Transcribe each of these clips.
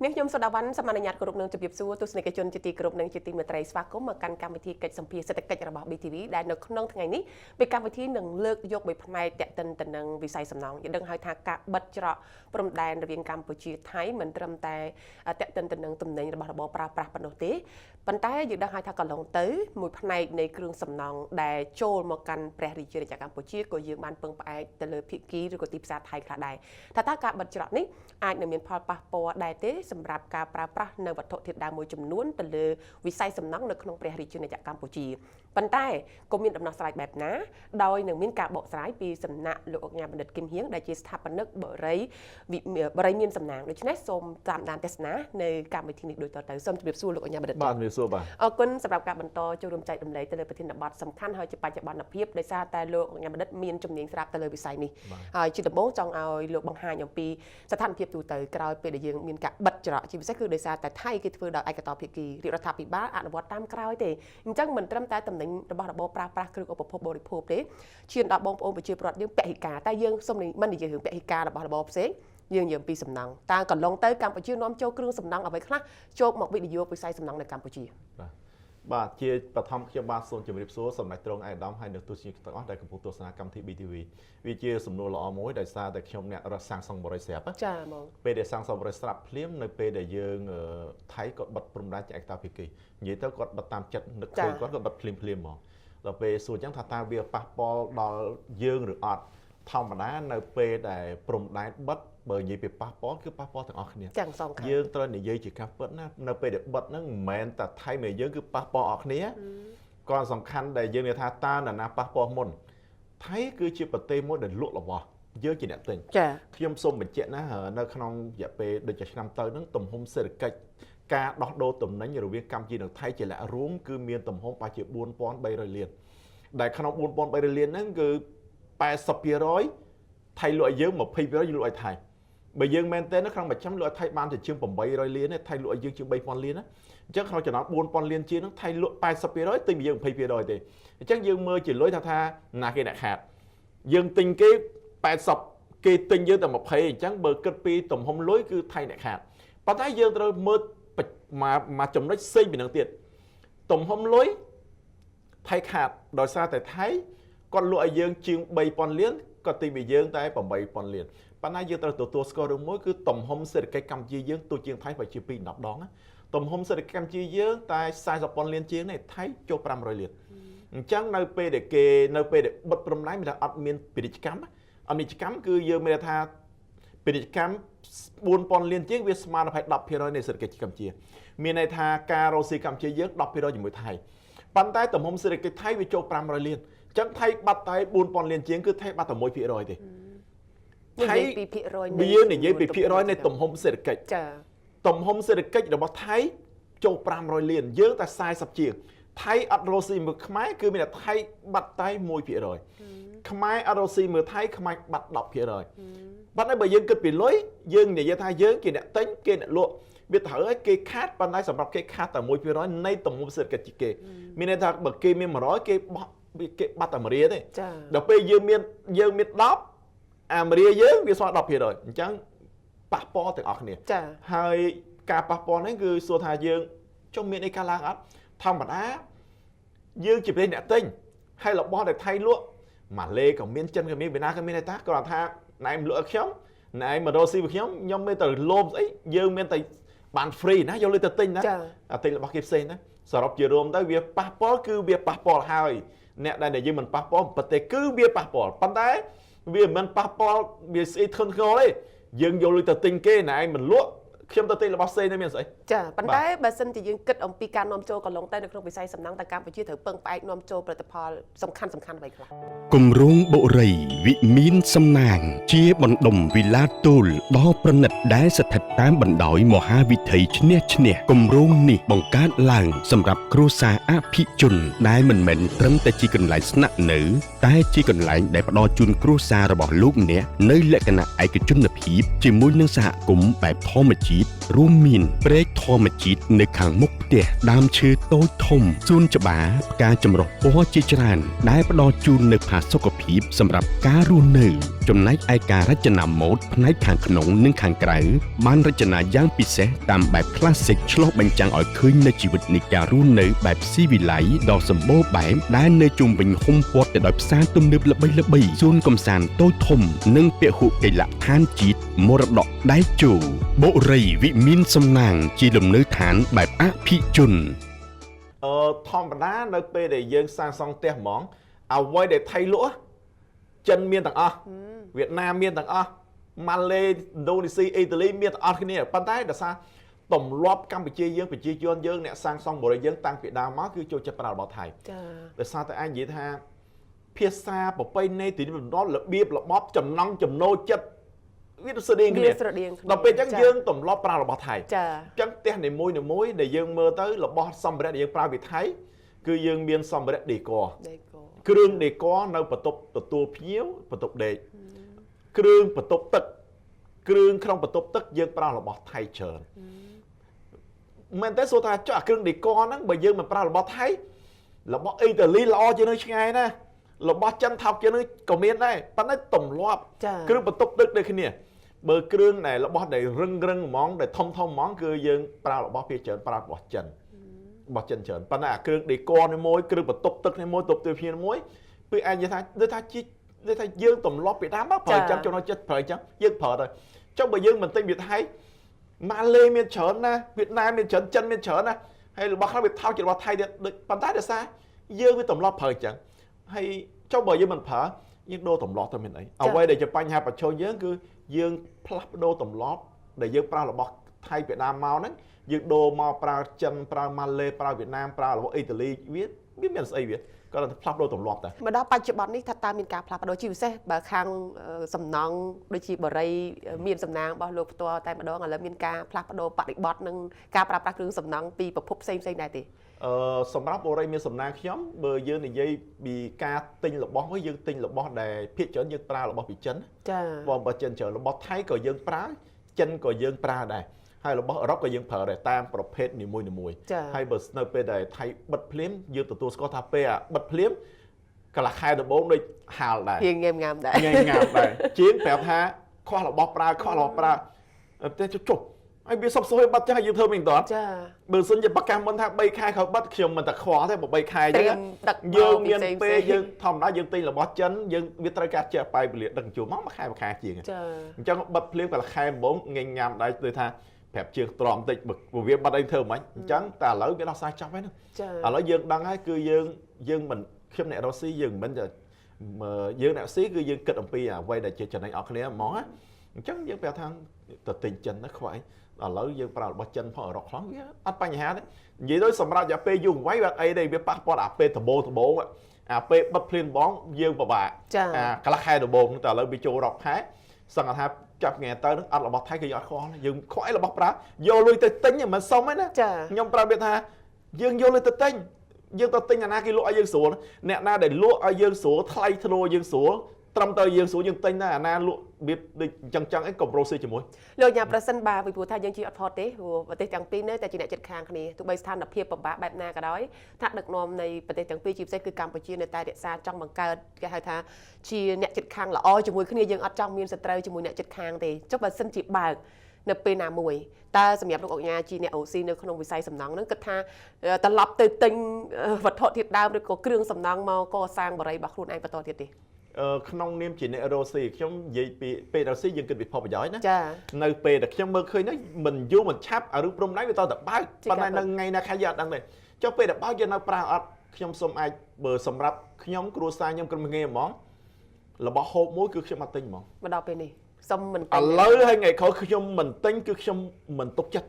នេះខ្ញុំសូមដាក់វ៉ាន់សមានញ្ញាតគ្រប់នឹងជម្រាបសួរទស្សនិកជនជាទីគោរពនិងជាទីមេត្រីស្វាគមន៍មកកាន់កម្មវិធីកិច្ចសម្ភារសេដ្ឋកិច្ចរបស់ BTV ដែលនៅក្នុងថ្ងៃនេះពីកម្មវិធីនឹងលើកយកមួយផ្នែកតាក់ទិនទៅនឹងវិស័យសំណង់យើងដឹងហើយថាការបិទច្រកព្រំដែនរវាងកម្ពុជាថៃមិនត្រឹមតែតាក់ទិនទៅនឹងទំនិញរបស់របរប្រើប្រាស់ប៉ុណ្ណោះទេប៉ុន្តែយើងដឹងហើយថាកន្លងទៅមួយផ្នែកនៃគ្រឿងសំណង់ដែលចូលមកកាន់ព្រះរាជាណាចក្រកម្ពុជាក៏យើងបានពឹងផ្អែកទៅលើភាគីឬក៏ទីផ្សារថៃខ្លះដែរថាតើការបិទច្រកនេះអាចនឹងមានផលប៉ះពាល់ដែរទេសម្រាប់ការប្រើប្រាស់នៅវត្ថុធាតុដើមមួយចំនួនទៅលើវិស័យសំណង់នៅក្នុងព្រះរាជាណាចក្រកម្ពុជាប៉ុន្តែក៏មានដំណោះស្រាយបែបណាដោយនឹងមានការបកស្រាយពីសំណាក់លោកអគ្គបណ្ឌិតគឹមហៀងដែលជាស្ថាបនិកបរិយមានសំណាងដូច្នេះសូមតាមដានទស្សនានៅកម្មវិធីនេះដូចតទៅសូមជម្រាបសួរលោកអគ្គបណ្ឌិតបាទជម្រាបសួរបាទអរគុណសម្រាប់ការបន្តចូលរួមចែករំលែកទៅលើប្រធានបទសំខាន់ហើយជាបច្ចុប្បន្នភាពដោយសារតែលោកអគ្គបណ្ឌិតមានជំនាញស្រាប់ទៅលើវិស័យនេះហើយជាដំបូងចង់ឲ្យលោកបង្ហាញអំពីស្ថានភាពទូទៅក្រោយពេលដែលយើងមានការបិទច្រកជាពិសេសគឺដោយសារតែថៃគេធ្វើដោយឯកតោភាគីរាជរដ្ឋាភិបាលអនុវត្តតាមក្រោយទេអញ្ចឹងមិនត្រឹមតែតំណែងរបស់របរប្រើប្រាស់គ្រឿងឧបភោគបរិភោគទេឈានដល់បងប្អូនប្រជាពលរដ្ឋយើងពហិការតែយើងសូមមិននិយាយរឿងពហិការរបស់របរផ្សេងយើងនិយាយពីសំណង់តើកន្លងទៅកម្ពុជានាំចូលគ្រឿងសំណង់អ្វីខ្លះចូលមកវិនិយោគវិស័យសំណង់នៅកម្ពុជាបាទជាបឋមខ្ញុំបាទសូមជម្រាបសួរសម្ដេចទ្រង់ឯកឧត្តមហើយនៅទស្សនិកទាំងអស់ដែលកំពុងទស្សនាកម្មវិធី BTV វាជាសំណួរល្អមួយដោយសារតែខ្ញុំអ្នករត់សាំងសង់បរិយស្រាប់ចាហ្មងពេលដែលសាំងសង់បរិយស្រាប់ភ្លាមនៅពេលដែលយើងថៃគាត់បិទព្រំដែនជាឯកតោភាគីនិយាយទៅគាត់បិទតាមចិត្តនឹកឃើញគាត់បិទភ្លាមហ្មងដល់ពេលសួរអញ្ចឹងថាតើវាប៉ះពាល់ដល់យើងឬអត់ធម្មតានៅពេលដែលព្រំដែនបិទបើនិយាយពីប៉ះពាល់គឺប៉ះពាល់ទាំងអស់គ្នាទាំងសងខាងយើងត្រូវនិយាយជាការពិតណានៅពេលដែលបិទហ្នឹងមិនមែនតែថៃមេយើងគឺប៉ះពាល់អស់គ្នាក៏សំខាន់ដែលយើងនិយាយថាតើនរណាប៉ះពាល់មុនថៃគឺជាប្រទេសមួយដែលលក់របស់យើងជាអ្នកទិញចាខ្ញុំសូមបញ្ជាក់ណានៅក្នុងរយៈពេលដូចជាឆ្នាំទៅហ្នឹងទំហំសេដ្ឋកិច្ចការដោះដូរទំនិញរវាងកម្ពុជានិងថៃជាលក្ខរួមគឺមានទំហំប្រហែលជា 4,300 លានដែលក្នុង 4,300 លានហ្នឹងគឺ 80% ថៃលក់ឲ្យយើង 20% យើងលក់ឲ្យថៃបើយើងមែនទេនៅក្នុងមួយឆ្នាំលក់ឲ្យថៃបានទៅជាង 800 លានទេថៃលក់ឲ្យយើងជាង 3,000 លានណាអញ្ចឹងក្នុងចំណោម 4,000 លានជាងហ្នឹងថៃលក់ 80% ទិញពីយើង 20% ទេអញ្ចឹងយើងមើលជាលុយថាណាគេអ្នកខាតយើងទិញគេ 80 គេទិញយើងតែ 20 អញ្ចឹងបើគិតពីទំហំលុយគឺថៃអ្នកខាតប៉ុន្តែយើងត្រូវមើលមកចំណុចផ្សេងពីហ្នឹងទៀតទំហំលុយថៃខាតដោយសារតែថៃគាត់លក់ឲ្យយើងជាង 3,000 លានគាត់ទិញពីយើងតែ 8,000 លានប៉ុន្តែយើងត្រូវទទួលស្គាល់រឿងមួយគឺទំហំសេដ្ឋកិច្ចកម្ពុជាយើងទូជាងថៃប្រហែលជា 2-10 ដងណាទំហំសេដ្ឋកិច្ចកម្ពុជាយើងតែ 40,000 លានជាងនេះថៃចូល 500 លានអញ្ចឹងនៅពេលដែលបិទព្រំដែនមានថាអត់មានពាណិជ្ជកម្មអត់មានពាណិជ្ជកម្មគឺយើងមានថាពាណិជ្ជកម្ម 4,000 លានជាងវាស្មើនឹង 10% នៃសេដ្ឋកិច្ចកម្ពុជាមានន័យថាការរកស៊ីកម្ពុជាយើង 10% ជាមួយថៃប៉ុន្តែទំហំសេដ្ឋកិច្ចថៃវាចូល 500 លានអញ្ចឹងថៃបាត់តែ 4,000 លានជាងគឺថៃបាត់តែ 1% ទេថៃវានិយាយពីភាគរយនៃទំហំសេដ្ឋកិច្ចចាទំហំសេដ្ឋកិច្ចរបស់ថៃចូល 500 លានយើងតែ 40 ជាងថៃអត់រកស៊ីមួយខ្មែរគឺមានតែថៃបាត់តែ 1% ខ្មែរអត់រកស៊ីមួយថៃខ្មែរបាត់ 10% ប៉ុន្តែបើយើងគិតពីលុយយើងនិយាយថាយើងជាអ្នកទិញគេអ្នកលក់វាត្រូវឲ្យគេខាតប៉ុន្តែសម្រាប់គេខាតតែ 1% នៃទំហំសេដ្ឋកិច្ចគេមានន័យថាបើគេមាន 100 គេបាត់តែ1រៀលទេដល់ពេលយើងមាន10អាមេរិកយើងវាសល់ 10% អញ្ចឹងប៉ះពាល់ទាំងអស់គ្នាហើយការប៉ះពាល់នេះគឺសួរថាយើងចុះមានអីកើតឡើងអត់ធម្មតាយើងជាប្រទេសអ្នកទិញហើយរបស់ដែលថៃលក់ម៉ាឡេក៏មានចិនក៏មានវៀតណាមក៏មានតែគាត់ថាណែមលក់ឲ្យខ្ញុំណែមករកស៊ីvớiខ្ញុំមានតែលោមស្អីយើងមានតែបាន free ណាយកលុយទៅទិញណាទិញរបស់គេផ្សេងណាសរុបជារួមទៅវាប៉ះពាល់គឺវាប៉ះពាល់ហើយអ្នកដែលយើងមិនប៉ះពាល់ប្រទេសគឺវាប៉ះពាល់ប៉ុន្តែវាមិនប៉ះពាល់វាស្អីធ្ងន់ធ្ងរទេយើងយកលុយទៅទិញគេណែមិនលក់ខ្ញុំទៅទិញរបស់ផ្សេងទៅមានស្អីចាប៉ុន្តែបើសិនជាយើងគិតអំពីការនាំចូលកន្លងទៅនៅក្នុងវិស័យសំណង់តែកម្ពុជាត្រូវពឹងផ្អែកនាំចូលផលិតផលសំខាន់អ្វីខ្លះគម្រោងបុរីវិមានសំណាងជាបណ្ដុំវិឡាទូលដ៏ប្រណិតដែលស្ថិតតាមបណ្ដោយមហាវិថីឈ្នះគម្រោងនេះបង្កើតឡើងសម្រាប់គ្រួសារអភិជនដែលមិនមែនត្រឹមតែជាកន្លែងស្នាក់នៅតែជាកន្លែងដែលផ្ដល់ជូនគ្រួសាររបស់លោកអ្នកនៅលក្ខណៈឯកជនភាពជាមួយនឹងសហគមន៍បែបធម្មជាតិ ជាតិរួមមានព្រែកធម្មជាតិនៅខាងមុខផ្ទះដើមឈើតូចធំសួនច្បារផ្កាចម្រុះពណ៌ជាច្រើនដែលផ្ដល់ជូននូវផាសុកភាពសម្រាប់ការរស់នៅចំណែកឯការរចនាម៉ូដផ្នែកខាងក្នុងនិងខាងក្រៅបានរចនាយ៉ាងពិសេសតាមបែប Classic ឆ្លុះបញ្ចាំងឲ្យឃើញនូវជីវិតនៃការរស់នៅបែបស៊ីវិល័យដ៏សម្បូរបែបដែលនៅជុំវិញហ៊ុំព័ទ្ធទៅដោយផ្សារទំនើបល្បីៗសួនកំសាន្តតូចធំនិងពហុកីឡដ្ឋានជាតិមរតកដៃជោបុរីវិមានសំណាងជាលំនៅឋានបែបអភិជនធម្មតានៅពេលដែលយើងសាងសង់ផ្ទះហ្មងអ្វីដែលថៃលក់ចិនមានទាំងអស់វៀតណាមមានទាំងអស់ម៉ាឡេឥណ្ឌូនេស៊ីអ៊ីតាលីមានទាំងអស់គ្នាប៉ុន្តែដោយសារទម្លាប់កម្ពុជាយើងប្រជាជនយើងអ្នកសាងសង់បុរីយើងតាំងពីដើមមកគឺចូលចិត្តប្រើរបស់ថៃចា៎ដោយសារតែឯងនិយាយថាភាសាប្រពៃណីទីនេះបំណត់របៀបរបបចំណង់ចំណូលចិត្តវាស្រដៀងគ្នាដល់ពេលអញ្ចឹងយើងទម្លាប់ប្រើរបស់ថៃចា៎អញ្ចឹងផ្ទះនីមួយដែលយើងមើលទៅរបស់សម្ភារៈដែលយើងប្រើពីថៃគឺយើងមានសម្ភារៈដេក័រគ្រឿងដេក័រនៅបន្ទប់ទទួលភ្ញៀវបន្ទប់ដេកគ្រឿងបន្ទប់ទឹកគ្រឿងក្នុងបន្ទប់ទឹកយើងប្រើរបស់ថៃច្រើនមែនទេសូថាចុះអាគ្រឿងដេក័រហ្នឹងបើយើងមិនប្រើរបស់ថៃរបស់អ៊ីតាលីល្អជាងនឹងឆ្ងាយណារបស់ចិនថោកជាងនឹងក៏មានដែរប៉ុន្តែទម្លាប់គ្រឿងបន្ទប់ទឹកដូចគ្នាបើគ្រឿងដែលរបស់ដែលរឹងហ្មងដែលធំហ្មងគឺយើងប្រើរបស់ភាគច្រើនប្រើរបស់ចិនរបស់ចិនច្រើនប៉ុន្តែអាគ្រឿងដេក័រនេះមួយគ្រឿងបន្ទប់ទឹកនេះមួយទប់ទិភ្ញៀវមួយគឺអាចនិយាយថាដូចថាយើងទម្លាប់ពីដើមមកប្រើចឹងចំណុចចិត្តប្រើចឹងយើងប្រើទៅចុះបើយើងមិនទិញពីថៃម៉ាឡេមានច្រើនណាវៀតណាមមានច្រើនចិនមានច្រើនណាហើយរបស់ខ្លះវាថោកជារបស់ថៃទៀតប៉ុន្តែដោយសារយើងវាទម្លាប់ប្រើចឹងហើយចុះបើយើងមិនប្រើយើងដូរទម្លាប់ទៅមានអីអ្វីដែលជាបញ្ហាប្រឈមយើងគឺយើងផ្លាស់ប្ដូរទម្លាប់ដែលយើងប្រើរបស់ថៃពីដើមមកហ្នឹងយើងដូរមកប្រើចិនប្រើម៉ាឡេប្រើវៀតណាមប្រើរបស់អ៊ីតាលីវាមានស្អីវាគាត់ផ្លាស់ប្ដូរទម្លាប់តែមកដល់បច្ចុប្បន្ននេះថាតើមានការផ្លាស់ប្ដូរជាពិសេសបើខាងសំណង់ដូចជាបរិយមានសំណាងរបស់លោកផ្ទាល់តែម្ដងឥឡូវមានការផ្លាស់ប្ដូរបរិបទនិងការប្រើប្រាស់គ្រឿងសំណង់ពីប្រភពផ្សេងដែរទេសម្រាប់បរិយមានសំណាងខ្ញុំបើយើងនិយាយពីការទិញរបស់វិញយើងទិញរបស់ដែលភាគច្រើនយើងប្រើរបស់ពីចិនចា៎របស់ចិនច្រើនរបស់ថៃក៏យើងប្រើចិនក៏យើងប្រើដែរហើយរបស់អឺរ៉ុបក៏យើងប្រើដែរតាមប្រភេទនីមួយហើយបើនៅពេលដែលថៃបិទភ្លាមយើងទទួលស្គាល់ថាពេលបិទភ្លាមកន្លះខែដំបូងដូចហាលដែរងងាមដែរជាងប្រាប់ថាខុសរបស់ប្រើតែជប់ហើយវាសុបសួរបាត់ចាស់យើងធ្វើមិនតន់ចាបើសិនជាប្រកាសមុនថា3ខែក្រោយបាត់ខ្ញុំមិនតែខ្វល់ទេ3ខែអញ្ចឹងយើងមានពេលយើងធម្មតាយើងទិញរបស់ចិនយើងវាត្រូវការចេះបាយពលាដឹកជួមកមួយខែជាងចាអញ្ចឹងបិទភ្លាមកន្លះខែដំបូងញ៉ាំដែរដូចថាប្រាប់ជើងទ្រាំបន្តិចបើវាបាត់អីធ្វើមិនអញ្ចឹងតែឥឡូវវាដោះស្រាយចប់ហើយហ្នឹងឥឡូវយើងដឹងហើយគឺយើងមិនខ្ញុំអ្នករស់ស៊ីយើងមិនយើងអ្នកស៊ីគឺយើងគិតអំពីអ្វីដែលជាចំណេញអស់គ្នាហ្មងណាអញ្ចឹងយើងប្រាប់ថាទៅទិញចិនណាខ្វះឥឡូវយើងប្រើរបស់ចិនផងអឺរ៉ុបខ្លះវាអត់បញ្ហាទេនិយាយទៅសម្រាប់រយៈពេលយូរអង្វែងវាអត់អីទេវាប៉ះពាល់អាពេលដំបូងអាពេលបិទភ្លាមបងយើងពិបាកអាកន្លះខែដំបូងតែឥឡូវវាចូលរាប់ខែសង្ឃថាចាប់ថ្ងៃទៅនឹងអត់របស់ថៃគឺយើងអត់ខ្វល់យើងខ្វល់របស់ប្រើយកលុយទៅទិញមិនសុំទេណាខ្ញុំប្រាប់វាថាយើងយកលុយទៅទិញយើងទៅទិញអាណាគេលក់ឲ្យយើងស្រួលអ្នកណាដែលលក់ឲ្យយើងស្រួលថ្លៃធ្នូយើងស្រួលត្រឹមទៅយើងស្រួលយើងទិញណាអាណាលក់វាដូចចឹងអីកុំប្រូស៊ីជាមួយលោកញ៉ាំប្រសិនបើពីព្រោះថាយើងជិះអត់ផុតទេព្រោះប្រទេសទាំងពីរនៅតែជាអ្នកជិតខាងគ្នាទោះបីស្ថានភាពពិបាកបែបណាក៏ដោយថាដឹកនាំនៃប្រទេសទាំងពីរជាពិសេសគឺកម្ពុជានៅតែរក្សាចង់បង្កើតគេហៅថាជាអ្នកជិតខាងល្អជាមួយគ្នាយើងអត់ចង់មានសត្រូវជាមួយអ្នកជិតខាងទេចុះបើសិនជាបើកនៅពេលណាមួយតើសម្រាប់លោកអញ្ញាជាអ្នកអូស៊ីនៅក្នុងវិស័យសំណង់ហ្នឹងគិតថាត្រឡប់ទៅទិញវត្ថុធាតុដើមឬក៏គ្រឿងសំណង់មកកសាងបរិយារបស់ខ្លួនឯងបន្តទៀតទេក្នុងនាមជាអ្នករស់ស៊ីខ្ញុំនិយាយពីពេលរស់ស៊ីយើងគិតពីផលប្រយោជន៍ណាចានៅពេលដែលខ្ញុំមើលឃើញហ្នឹងមិនយូរមិនឆាប់រូបព្រំដៃវាតតែបើកប៉ុន្តែនៅថ្ងៃណាខែយើងអត់ដឹងទេចុះពេលដែលបើកយើងនៅប្រើអត់ខ្ញុំសូមអាចបើសម្រាប់ខ្ញុំគ្រួសារខ្ញុំក្រុមងារហ្មងរបស់ហូបមួយគឺខ្ញុំអត់ទិញហ្មងមកដល់ពេលនេះសុំមិនទិញឥឡូវហើយថ្ងៃក្រោយខ្ញុំមិនទិញគឺខ្ញុំមិនទុកចិត្ត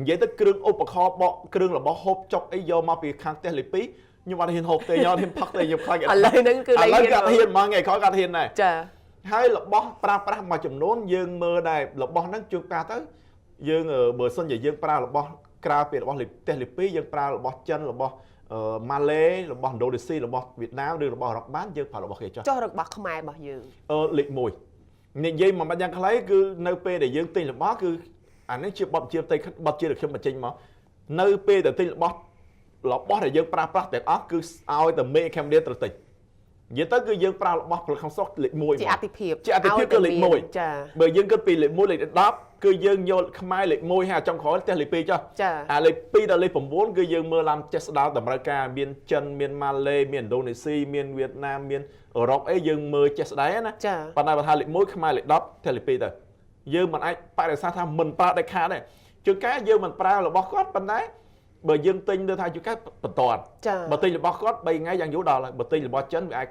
និយាយទៅគ្រឿងឧបករណ៍បកគ្រឿងរបស់ហូបចុកអីយកមកពីខាងផ្ទះលេពីខ្ញុំអត់ហ៊ានហូបទេខ្ញុំអត់ហ៊ានផឹកទេខ្ញុំខ្លាចឥឡូវហ្នឹងគឺឥឡូវគាត់ហ៊ានហ្មងថ្ងៃក្រោយគាត់ហ៊ានដែរចាហើយរបស់ប្រើប្រាស់មួយចំនួនយើងមើលដែររបស់ហ្នឹងជួនកាលទៅយើងបើសិនជាយើងប្រើរបស់ក្រៅពីរបស់ផ្ទះលេពីយើងប្រើរបស់ចិនរបស់ម៉ាឡេរបស់ឥណ្ឌូនេស៊ីរបស់វៀតណាមឬរបស់អឺរ៉ុបបានយើងប្រើរបស់គេចុះរបស់ខ្មែររបស់យើងលេខ1និយាយមកយ៉ាងខ្លីគឺនៅពេលដែលយើងទិញរបស់គឺ អានេះជាបទជាបទជាខ្ញុំបញ្ចេញមកនៅពេលតែទិញរបស់ដែលយើងប្រើប្រាស់ទាំងអស់គឺឲ្យតែមេខាំឌីត្រតិចនិយាយទៅគឺយើងប្រើរបស់ផលិតក្នុងស្រុកលេខ1 ជាអតិភិប គឺលេខ1 ចា បើយើងគិតពីលេខ1លេខ10គឺយើងយកខ្មែរលេខ1ហើយចុងក្រោយផ្ទះលេខ2ចុះ ចា អាលេខ2ដល់លេខ9គឺយើងមើលឡើងចេះស្ដារតម្រូវការមានចិនមានម៉ាឡេមានឥណ្ឌូនេស៊ីមានវៀតណាមមានអឺរ៉ុបអីយើងមើលចេះស្ដារណា ចា ប៉ុន្តែបើថាលេខ1ខ្មែរលេខ10ផ្ទះលេខ2ទៅយើងមិនអាចបដិសេធថាមិនប្រើដាច់ខាតទេជួនកាលយើងមិនប្រើរបស់គាត់ប៉ុន្តែបើយើងទិញទៅថាជួនកាលបន្ទាន់ ចា បើទិញរបស់គាត់3ថ្ងៃយ៉ាងយូរដល់ហើយបើទិញរបស់ចិនវាអាច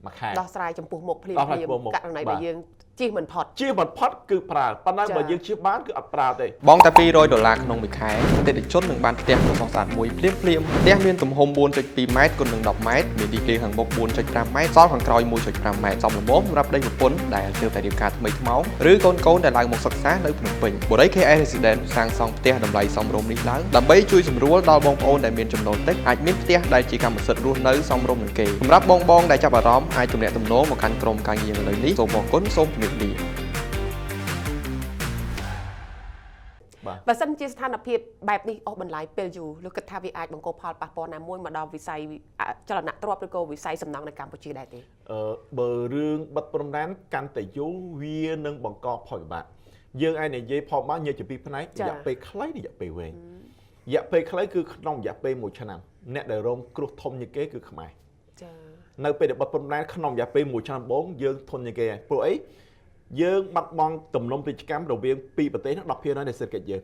មួយខែ ដោះស្រាយចំពោះមុខភ្លាម ដោះស្រាយចំពោះមុខ ករណីបើយើងជិះមិនផុត ជាបំផុតគឺប្រើប៉ុន្តែ ចា បើយើងជិះបានគឺអត់ប្រើទេ បងតែ$200ក្នុងមួយខែអតិថិជននឹងបានផ្ទះដ៏ស្រស់ស្អាតមួយភ្លាមៗផ្ទះមានទំហំ 4.2 ម៉ែត្រគុណនឹង10ម៉ែត្រមានទីធ្លាខាងមុខ 4.5 ម៉ែត្រសល់ខាងក្រោយ 1.5 ម៉ែត្រសមល្មមសម្រាប់ប្តីប្រពន្ធដែលទើបតែរៀបការថ្មីថ្មោងឬកូនដែលឡើងមកសិក្សានៅភ្នំពេញបុរី KS Residence សាងសង់ផ្ទះតម្លៃសមរម្យនេះឡើងដើម្បីជួយសម្រួលដល់បងប្អូនដែលមានចំណូលតិចអាចមានផ្ទះដែលជាកម្មសិទ្ធិរស់នៅសមរម្យនឹងគេសម្រាប់បងដែលចាប់អារម្មណ៍អាចទំនាក់ទំនងមកកាន់ក្រុមការងារនៅលើនេះសូមអរគុណសូមជំរាបលា បើសិនជាស្ថានភាពបែបនេះអស់បន្លាយពេលយូរលោកគិតថាវាអាចបង្កផលប៉ះពាល់ណាមួយមកដល់វិស័យចលនាទ្រព្យឬក៏វិស័យសំណង់នៅកម្ពុជាដែរទេ បើរឿងបិទព្រំដែនកាន់តែយូរវានឹងបង្កផលវិបាកយើងឯងនិយាយផលបានញើជាពីរផ្នែករយៈពេលខ្លីរយៈពេលវែងរយៈពេលខ្លីគឺក្នុងរយៈពេល1ឆ្នាំអ្នកដែលរងគ្រោះធំជាងគេគឺខ្មែរ ចា នៅពេលដែលបិទព្រំដែនក្នុងរយៈពេល1ឆ្នាំបងយើងធន់ជាងគេព្រោះអីយើងបាត់បង់ទំនុំពាណិជ្ជកម្មរវាងពីរប្រទេសនោះ 10% នៃសេដ្ឋកិច្ចយើង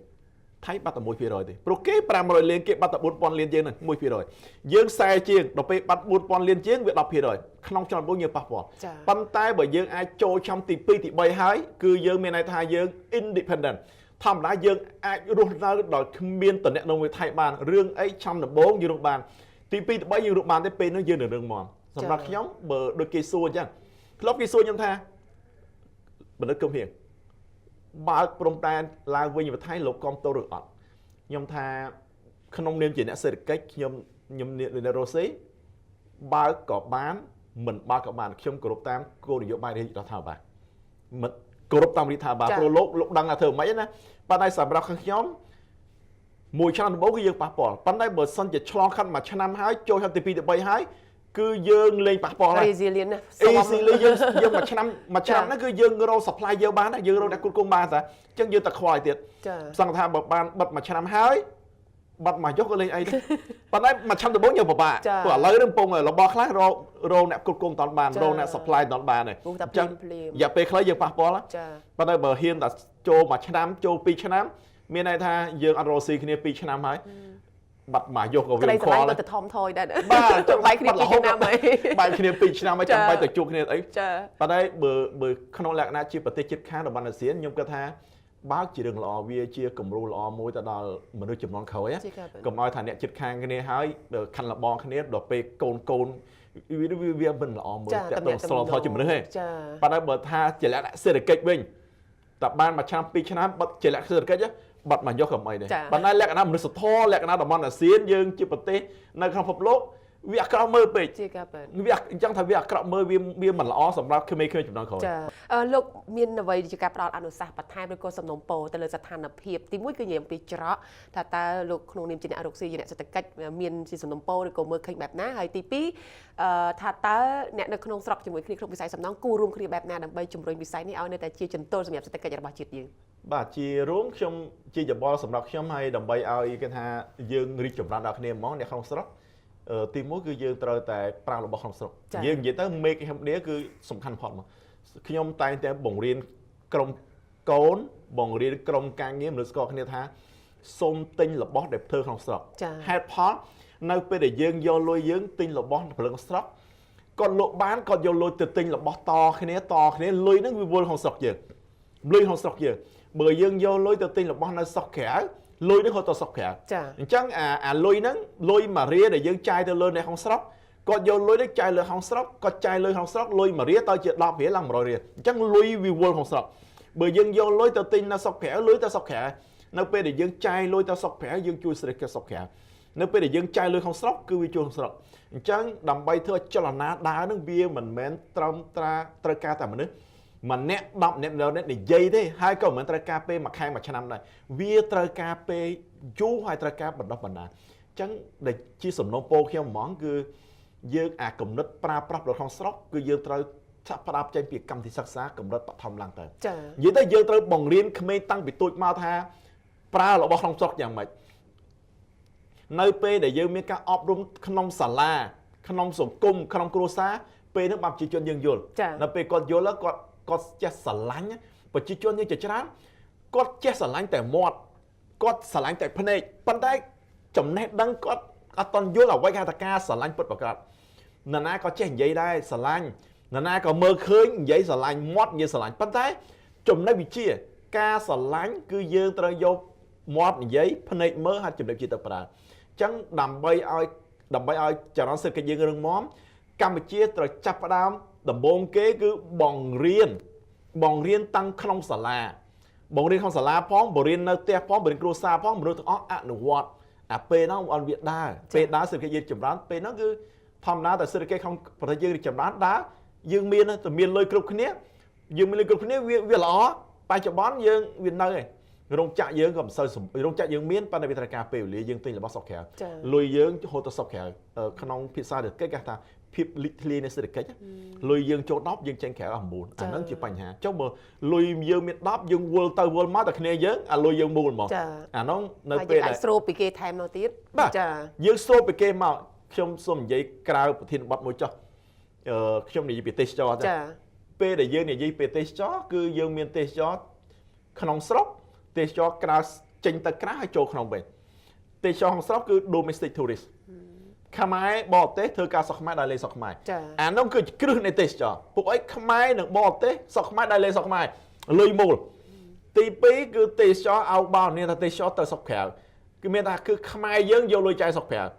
ថៃបាត់តែ 1% ទេព្រោះគេ500លានគេបាត់តែ 4000 លានយើងហ្នឹង 1% យើង40ជាងដល់ពេលបាត់ 4000 លានជាងវា 10% ក្នុងឆ្នាំបងយើងប៉ះពាល់ប៉ុន្តែបើយើងអាចចូលឆ្នាំទី2ទី3ហើយគឺយើងមានន័យថាយើង independent ធម្មតាយើងអាចរស់នៅដោយគ្មានតំណែងមួយថៃបានរឿងអីឆ្នាំដំបូងយើងរស់បានទី2ទី3យើងរស់បានទេពេលនោះយើងនឹងរឿងមកសម្រាប់ខ្ញុំបើដូចគេសួរអញ្ចឹងធ្លាប់គេសួរខ្ញុំថាបណ្ឌិតគឹមហៀងបើកព្រំដែនឡើងវិញប្រថៃលោកកំតូឬអត់ខ្ញុំថាក្នុងនាមជាអ្នកសេដ្ឋកិច្ចខ្ញុំអ្នករ៉ូស៊ីបើកក៏បានមិនបើកក៏បានខ្ញុំគោរពតាមគោលនយោបាយរដ្ឋាភិបាលមិនគោរពតាមរដ្ឋាភិបាលព្រោះលោកដឹងថាធ្វើមិនណាប៉ុន្តែសម្រាប់ខ្ញុំមួយឆ្នាំដំបូងគឺយើងប៉ះពាល់ប៉ុន្តែបើសិនជាឆ្លងកាត់មួយឆ្នាំហើយចូលឆ្នាំទី2ទី3ហើយគឺយើងលេងប៉ះពាល់ហើយ resilient ណា easily យើងមួយឆ្នាំហ្នឹងគឺយើងរក supply យើងបានយើងរកអ្នកគ្រប់គ្រងបានតាអញ្ចឹងយើងតែខ្វល់ទៀត ចា សង្ឃថាបើបានបិទមួយឆ្នាំហើយបាត់មកយកក៏លេងអីទេប៉ុន្តែមួយឆ្នាំដំបូងយើងពិបាកព្រោះឥឡូវនឹងពងរបស់ខ្លះរកអ្នកគ្រប់គ្រងតន់បានរកអ្នក supply តន់បានហើយអញ្ចឹងរយៈពេលខ្លីយើងប៉ះពាល់ចាប៉ុន្តែបើហ៊ានតែចូលមួយឆ្នាំចូល2ឆ្នាំមានន័យថាយើងអត់រកស៊ីគ្នា2ឆ្នាំហើយបាត់មកយកក៏វាខលទៅធំថយដែរ បាទចង់ បាយគ្នា2ឆ្នាំហើយ បាយគ្នា2ឆ្នាំហើយចាំបាយទៅជួបគ្នាអី ចា ប៉ុន្តែបើក្នុងលក្ខណៈជាប្រទេសជិតខាងរបស់អាស៊ានខ្ញុំគិតថាបើជារឿងល្អវាជាគំរូល្អមួយទៅដល់មនុស្សចំនួនក្រោយកុំឲ្យថាអ្នកជិតខាងគ្នាហើយខណ្ឌលបងគ្នាដល់ពេលកូនវាមិនល្អមួយតែទៅស្លថយជំនឿទេប៉ុន្តែបើថាជាលក្ខណៈសេដ្ឋកិច្ចវិញតែបានមួយឆ្នាំ2ឆ្នាំបាត់ជាលក្ខណៈសេដ្ឋកិច្ចបាត់មកយកក៏មិនដែរប៉ុន្តែលក្ខណៈមនុស្សធម៌លក្ខណៈតំបន់អាស៊ានយើងជាប្រទេសនៅក្នុងពិភពលោកវាអាក្រក់មើលពេកវាអញ្ចឹងថាវាអាក្រក់មើលវាមិនល្អសម្រាប់ក្មេងៗចំនួនក្រោយ ចាលោកមានអ្វីជាការផ្ដល់អនុសាសន៍បន្ថែមឬក៏សំណូមពរទៅលើស្ថានភាពទី1គឺនិយាយអំពីច្រកថាតើលោកក្នុងនាមជាអ្នករកស៊ីជាអ្នកសេដ្ឋកិច្ចមានជាសំណូមពរឬក៏មើលឃើញបែបណាហើយទី2ថាតើអ្នកនៅក្នុងស្រុកជាមួយគ្នាក្នុងវិស័យសំណង់គូរួមគ្នាបែបណាដើម្បីជំរុញវិស័យនេះឲ្យនៅតែជាចន្ទល់សម្រាប់សេដ្ឋកិច្ចរបស់ជាតិយើងបាទជារួមខ្ញុំជាយោបល់សម្រាប់ខ្ញុំហើយដើម្បីឲ្យគេថាយើងរីកចម្រើនដល់គ្នាហ្មងអ្នកក្នុងស្រុកទី1គឺយើងត្រូវតែប្រើរបស់ក្នុងស្រុកយើងនិយាយទៅ make Cambodia គឺសំខាន់ផុតមកខ្ញុំតែងតែបង្រៀនក្រុមកូនបង្រៀនក្រុមការងារមនុស្សស្គាល់គ្នាថាសូមទិញរបស់ដែលធ្វើក្នុងស្រុកហេតុផលនៅពេលដែលយើងយកលុយយើងទិញរបស់ផលិតក្នុងស្រុកគាត់លក់បានគាត់យកលុយទៅទិញរបស់តគ្នាលុយហ្នឹងវាវល់ក្នុងស្រុកយើងលុយក្នុងស្រុកយើងបើយើងយកលុយទៅទិញរបស់នៅស្រុកក្រៅលុយនេះហត់ទៅស្រុកក្រៅអញ្ចឹងអាលុយហ្នឹងលុយមួយរៀលដែលយើងចាយទៅលើអ្នកក្នុងស្រុកគាត់យកលុយនេះចាយលើក្នុងស្រុកគាត់ចាយលើក្នុងស្រុកលុយមួយរៀលទៅជា10រៀលឡើង100រៀលអញ្ចឹងលុយវាវល់ក្នុងស្រុកបើយើងយកលុយទៅទិញនៅស្រុកក្រៅលុយទៅស្រុកក្រៅនៅពេលដែលយើងចាយលុយទៅស្រុកក្រៅយើងជួយសេដ្ឋកិច្ចស្រុកក្រៅនៅពេលដែលយើងចាយលុយក្នុងស្រុកគឺវាជួយក្នុងស្រុកអញ្ចឹងដើម្បីធ្វើចលនាដើរនឹងវាមិនមែនត្រឹមត្រូវការតែមនុស្ស mà nét đọc nét đâu nét để dây thế hai câu mình trai cà phê mà khai mà năm này vía trai cà phê chú hai trai cà bật đọc bản chẳng để chia sẻ nông po khi món cứ dương cầm nứt pra pra rồi không sốc cứ dương trai sắp phát trên việc cầm thì sắc xá cầm nứt thòng lăng tới vậy tới dương trai bồng riêng khmer tăng bị tụt mau tha pra là bao không sốcอย่าง nơi pe để dương miếng cá ốp rung khnom xà la khnom sủng cung khnom cua xá pe nước bắp chỉ cho dương dồn là pe còn dồnแล้วก็chết xà lánh và chỉ cho như chỉ chánก็chết xà lánhแต่หมดก็xà lánhแต่พเนจปันได้จำแนกดังก็ตอนยุ่งเราไว้การตะการxà lánhปิดประกาศนั่นน่ะก็เจ๊งยัยได้xà lánhนั่นน่ะก็เมื่อคืนยัยxà lánhหมดยัยxà lánhปันได้จำได้วิจิการxà lánhคือยืนตระยบหมดยัยพเนจเมื่อหัดจำได้จิตตประ chẳng đầm bay ai cho nó sự cái gì người món Campuchia rồi chắp đám đầm bông kế cứ bong riêng tăng không xả la bong riêng không xả la phóng bong riêng nơi te phóng bong riêng cua sa phóng bong riêng óc ăn nụ vọt pe nó on Việt đa pe đá sự cái gì chấm đá pe nó cứ thầm đá tại sự cái không phải dương chấm đá dương miên từ miên lôi cục khné dương miên lôi cục khné việt lỏ bài chấm bón dương việt nơi rong chạy dương cầm sơi sủng rong chạy dương miên pan đại việt cà phê lưỡi dương tinh là bóc sọc kẹo lùi dương hồ tơ sọc kẹo khăn pizza được cái ta phép litli này sẽ được cái lùi dương chỗ đóp dương tranh kẹo làm buồn nó chỉ bành hà cháu mà lùi dương miên đóp dương world tơ world mát tại này dương lùi dương buồn mà nó nơi pe này sô bị kê thêm nó tiếp dương sô bị kê mà trong xôm giấy cào thiên bắp môi cho trong này bị tê cho pe để dương này giấy bị tê cho cứ dương miên tê cho khăn sọc tê cho cả trình tự cả hai chỗ không bên tê cho không sốc cứ domestic tourist Khmer bỏ tê thưa cả sọc mai đại lê sọc mai nó cứ cứ này tê cho bộ ấy Khmer được bỏ tê sọc mai đại lê sọc mai lười mù tí pí cứ tê cho ao bao nên là tê cho tờ sọc kẹo cứ miền ta cứ Khmer dương vô lôi chai sọc kẹo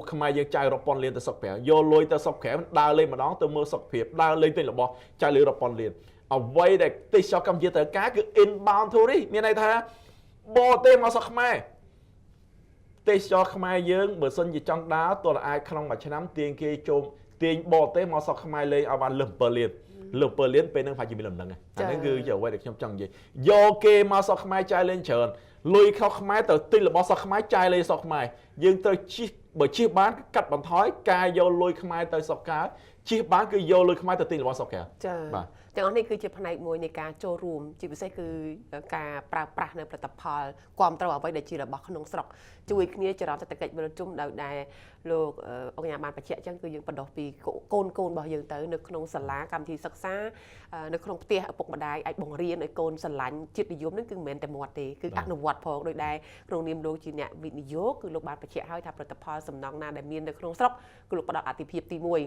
Khmer dương chai rọpon liền tờ sọc kẹo vô lôi tờ sọc kẹo đa lên mà đón từ mưa sọc phiệp đa lên tên là bỏ chai lưỡi rọpon liền vậy để tê cho cầm chia tờ cá cứ inbound tourist miền này tha bỏ tê mà sọc Khmer tê cho Khmer dương bữa xuân gì trong đá tôi là ai không mà chơi nắm tiền kia chôm tiền bỏ tê mà sọc Khmer lên ao bàn lượm bờ liền bên năng phải chỉ bị lầm nặng này anh cứ giờ quay được trong trong gì do kê mà sọc Khmer chai lên trơn lùi khao Khmer tờ tin là bỏ sọc Khmer chai lên sọc Khmer dương tờ chi bởi chi bán cắt bàn thói cài vô lùi Khmer tờ sọc cá chi bán cứ vô lùi Khmer tờ tin là bỏ sọc kẹoแต่อันนี้คือจะภายในมวยในการโจรวมจีบใช่คือการปราบปรามในประพลความตระหนักไว้ในจีระบอกขนมสระจุยนี้จะเราจะตะเกียบจุ่มดาวได้โลกองค์ยาบาลประเทศจังคือยังประดอกปีโกนบอกยังเต๋อในขนมสลากรรมที่ศึกษาในขนมเตี้ยปกบันไดไอ้บ่งเรียนในโกนสลันจิตนิยมนั่นคือเหมือนแต่หมดตีคืออนุวัตพอโดยได้โรงเรียนโลจีเนี่ยวินิโยคือโลกบาลประเทศให้ทำประพลสำนักนาได้เมียนในขนมสระคือโลกประดอกอติเพียบตีมวย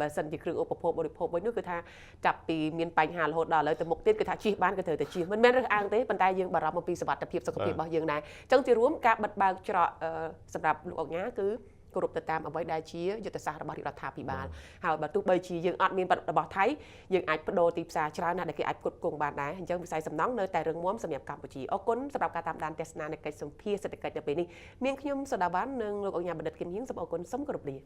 บางสันจะเครื่องอุปโภคบริโภคไว้นู่นคือท่าจับปีเมียนไปหาโหดดอเลยแต่หมกเตี้ยคือท่าชีบ้านก็เถอะแต่ชีมันแม่นเรื่องอ้างเต้ปันไดยังบารมีปีสวัสดิ์แต่เพียบสกปรกบ่ยังไงจังจะร่วมการบัดบางเจาะสำหรับลูกออกงี้คือกรุบตามเอาไว้ได้ชี้ยุทธศาสตร์ระบาดรัฐาพิบาลหากบัดตุใบชี้ยังอัดมีนระบาดไทยยังอาจโดนตีบซาชรานะในการอาจกดกงบานได้จังวิสัยสำนักเนยแต่เรื่องม้วนสำหรับกัมพูชีเอาก้นสำหรับการตามดันเทศนาในการสมพีเศรษฐกิจในปีนี้เมียงขยมสดาบ้านหนึ่งลูกออกงี้บัดเด็ดกินหิ้งสำหรับเอาก้นสมกรุบดี